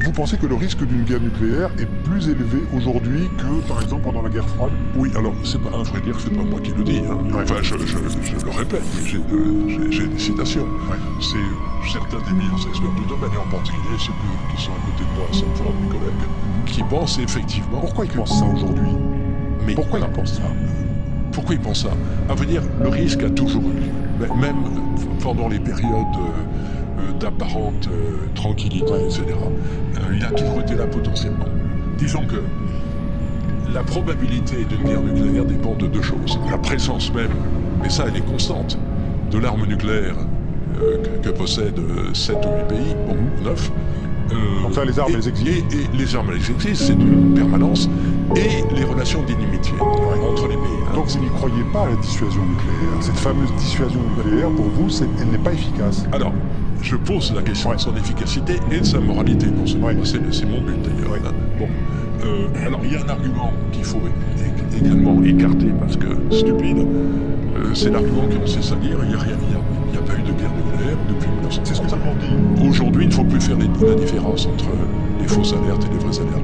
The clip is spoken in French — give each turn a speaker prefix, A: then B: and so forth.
A: Vous pensez que le risque d'une guerre nucléaire est plus élevé aujourd'hui que, par exemple, pendant la guerre froide?
B: Oui, alors, c'est pas, à vrai dire, c'est pas moi qui le dis. Hein. Enfin, je le répète, mais j'ai des citations. C'est certains des meilleurs experts du domaine, et en particulier ceux qui sont à côté de moi, à Sanford, mes collègues, qui pensent effectivement...
A: Pourquoi ils pensent ça aujourd'hui?
B: Mais
A: pourquoi ils pensent ça?
B: Pourquoi ils pensent ça? À vrai dire, le risque a toujours eu lieu. Même pendant les périodes d'apparente tranquillité, etc. Il a toujours été là potentiellement. Disons que la probabilité d'une guerre nucléaire dépend de deux choses. La présence même, mais ça elle est constante, de l'arme nucléaire que possèdent 7 ou 8 pays, bon, 9.
A: Donc ça, les armes, elles existent.
B: Et les armes, elles existent, c'est de permanence. Et les relations d'inimitié entre les pays. Hein.
A: Donc vous n'y croyez pas à la dissuasion nucléaire? Cette fameuse dissuasion nucléaire, pour vous, elle n'est pas efficace?
B: Alors, je pose la question de son efficacité et de sa moralité, non seulement. C'est mon but d'ailleurs. Hein. Bon. Alors, il y a un argument qu'il faut également écarter parce que stupide. C'est l'argument qu'on sait salir. Il n'y a pas eu de guerre nucléaire depuis 1960.
A: C'est ce que ça m'en dit.
B: Aujourd'hui, il ne faut plus faire la différence entre les fausses alertes et les vraies alertes.